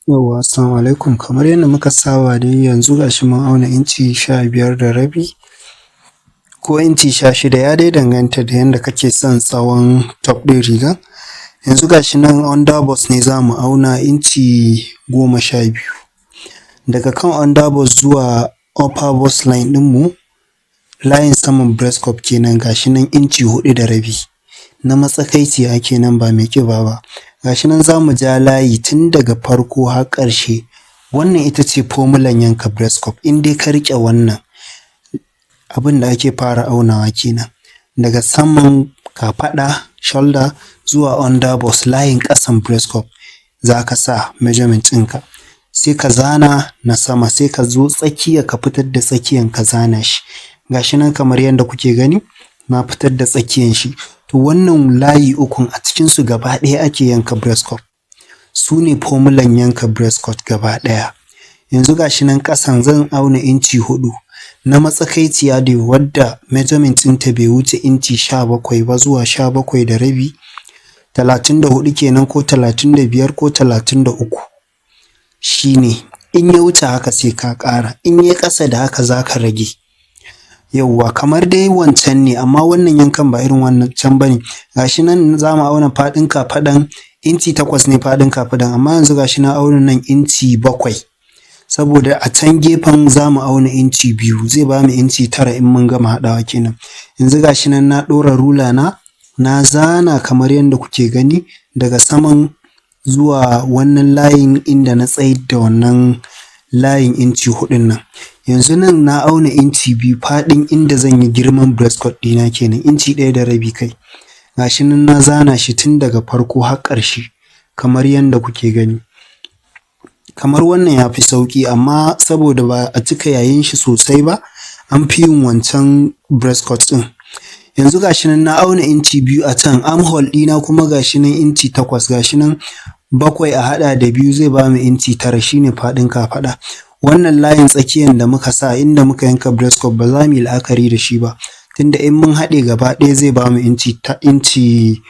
Yauwa, assalamu alaikum. Kamar yadda muka saba dai yanzu gashi mun auna inci 15.5 ko inci 16, ya dai danganta da yadda kake son tsawon top ɗin rigan. Yanzu gashi nan underbust ne za mu auna inci 12. Daga kan underbust zuwa upper bust line ɗinmu, layin saman breast cup kenan gashi nan inci 4.5. Na matsakaiciya kenan ba mai ƙiba ba. Gashi nan za mu ja layi tun daga farko har ƙarshe. Wannan ita ce fomulan yanka breast cup. In dai ka riƙe wannan, abin da ake fara aunawa kenan. Daga saman kafaɗa, shoulder zuwa under bust, layin ƙasan breast cup za ka sa measurement ɗinka. Sai ka zana na sama, sai ka zo tsakiya ka fitar da tsakiyan ka zana shi. Gashi nan kamar yadda kuke gani, na fitar da tsakiyan shi. To wannan layi ukun a cikinsu gaba ɗaya ake yanka breast cup. Su ne fomulan yanka breast cup gaba ɗaya. Yanzu gashi nan ƙasan zan auna inci 4. Na matsakaiciya dai wadda measurement ɗinta bai wuce inci 17 ba zuwa 17.5, 34 kenan ko 35 ko 33. Shine in ya wuce haka sai ka ƙara, in ya ƙasa da haka za ka rage. Yauwa kamar dai wancan ne, amma wannan yankan ba irin wannan can bane. Gashi nan za mu auna faɗin kafaɗan inci 8 ne faɗin kafaɗan, amma yanzu gashi na auna nan inci 7. Saboda a can gefen za mu auna inci 2, zai ba mu inci 9 in mun gama haɗawa kenan. Yanzu gashi nan na ɗora rula na zana kamar yadda kuke gani daga saman zuwa wannan layin inda na tsayar da wannan layin inci 4 nan. Yanzu nan na auna inci 2 faɗin inda zan yi girman breast cup ɗina kenan, inci 1.5 kai. Gashi nan na zana shi tun daga farko har ƙarshe kamar yadda kuke gani. Kamar wannan ya fi sauƙi, amma saboda ba a cika yayin shi sosai ba, an fi yin wancan breast cup ɗin. Yanzu gashi nan na auna inci 2 a can, armhole ɗina kuma gashi nan inci 8, gashi nan 7 a haɗa da 2 zai ba mu inci 9, shine faɗin kafaɗa. Wannan layin tsakiyan da muka sa inda muka yanka breast cup ba za mu yi la'akari da shi ba, tunda in mun haɗe gaba ɗaya zai ba mu inci 9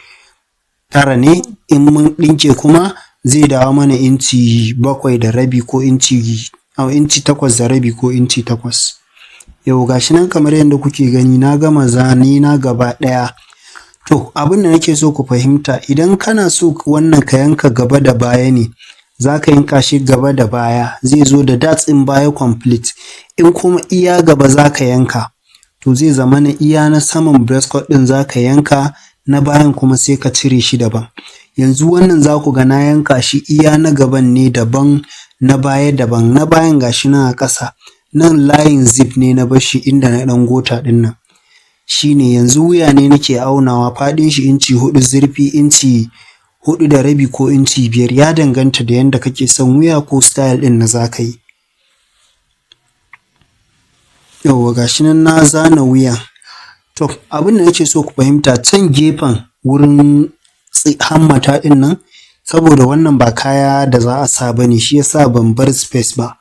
ne, in mun ɗinke kuma zai dawo mana inci 7.5 ko inci 8.5 ko inci 8. Yau gashi nan kamar yadda kuke gani na gama zane na gaba ɗaya. To abin da nake so ku fahimta, idan kana so wannan ka yanka gaba da baya ne, za ka yanka shi gaba da baya, zai zo da darts in baya complete. In kuma iya gaba za ka yanka, to zai zama na iya na saman breast cup ɗin za ka yanka, na bayan kuma sai ka cire shi daban. Yanzu wannan za ku ga na yanka shi iya na gaban ne daban, na baya daban. Na bayan gashi nan a ƙasa, nan layin zip ne na bashi inda na ɗan gota ɗin nan. Shine yanzu wuya ne nake aunawa, faɗin shi inci 4, zurfi inci 4.5 ko inci 5, ya danganta da yadda kake son wuya ko style ɗin na za ka yi. Yauwa gashi nan na zana wuya. To abin da nake so ku fahimta, can gefen wurin hammata ɗin nan, saboda wannan ba kaya da za a sa bane, shi yasa ban bar space ba.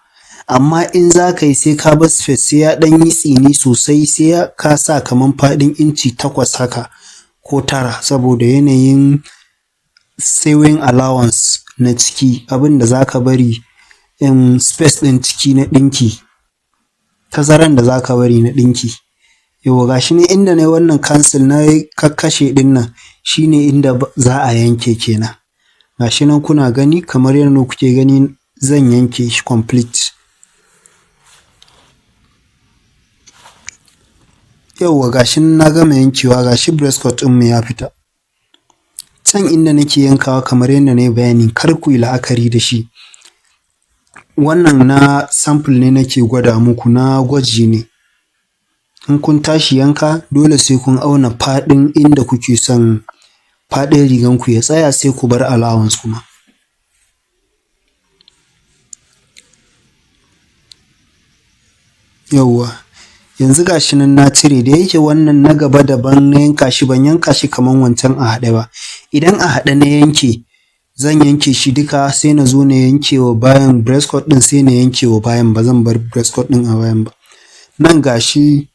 Amma in za ka yi sai ka bar space, sai ya ɗan yi tsini sosai, sai ka sa kaman faɗin inci 8 haka ko 9, saboda yanayin sewing allowance na ciki, abin da za ka bari space ɗin ciki na ɗinki, tazaran da za ka bari na ɗinki. Yau gashi ne inda na yi wannan cancel na kakkashe ɗin nan, shine inda za a yanke kenan. Gashi nan kuna gani kamar yadda kuke gani zan yanke shi complete. Yauwa gashi na gama yankewa, gashi breast cup ɗinmu ya fita. Can inda nake yankawa kamar yadda na yi bayani, kar ku yi la'akari da shi. Wannan na sample ne nake gwada muku, na gwaji ne. In kun tashi yanka dole sai kun auna faɗin inda kuke son faɗin riganku ya tsaya, sai ku bar allowance kuma. Yauwa yanzu gashi nan na cire, da yake wannan na gaba daban na yanka shi, ban yanka shi kaman wancan a haɗe ba. Idan a haɗe na yanke, zan yanke shi duka, sai na zo na yanke wa bayan breast cup ɗin, sai na yanke wa bayan, ba zan bar breast cup ɗin a bayan ba. Nan gashi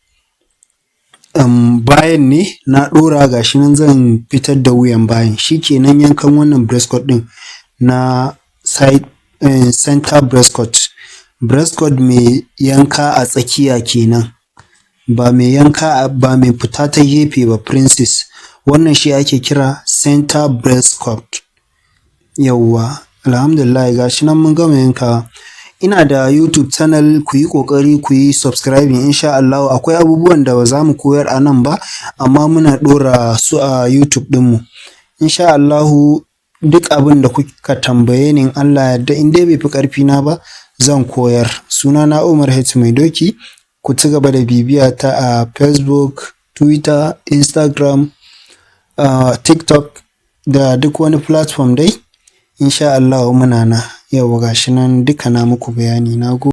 bayan ne na ɗora, gashi nan zan fitar da wuyan bayan. Shi kenan yankan wannan breast cup ɗin na side center breast cord mai yanka a tsakiya kenan, ba mai fita ta gefe ba, princess. Wannan shi ake kira center breast cord. Yawwa, alhamdulillah gashi nan mun gama yankawa. Ina da YouTube channel, ku yi ƙoƙari ku yi subscribing insha Allah. Akwai abubuwan da ba za mu koyar a nan ba, amma muna ɗora su a YouTube ɗinmu. Insha Allahu duk abin da kuka tambaye ni in Allah yadda in dai bai fi ƙarfi na ba zan koyar. Sunana Umar H Mai Doki. Ku ci gaba da bibiya ta a Facebook, Twitter, Instagram, TikTok da duk wani platform dai. Insha Allah muna na. Yau gashi nan duka na muku bayani. Na gode.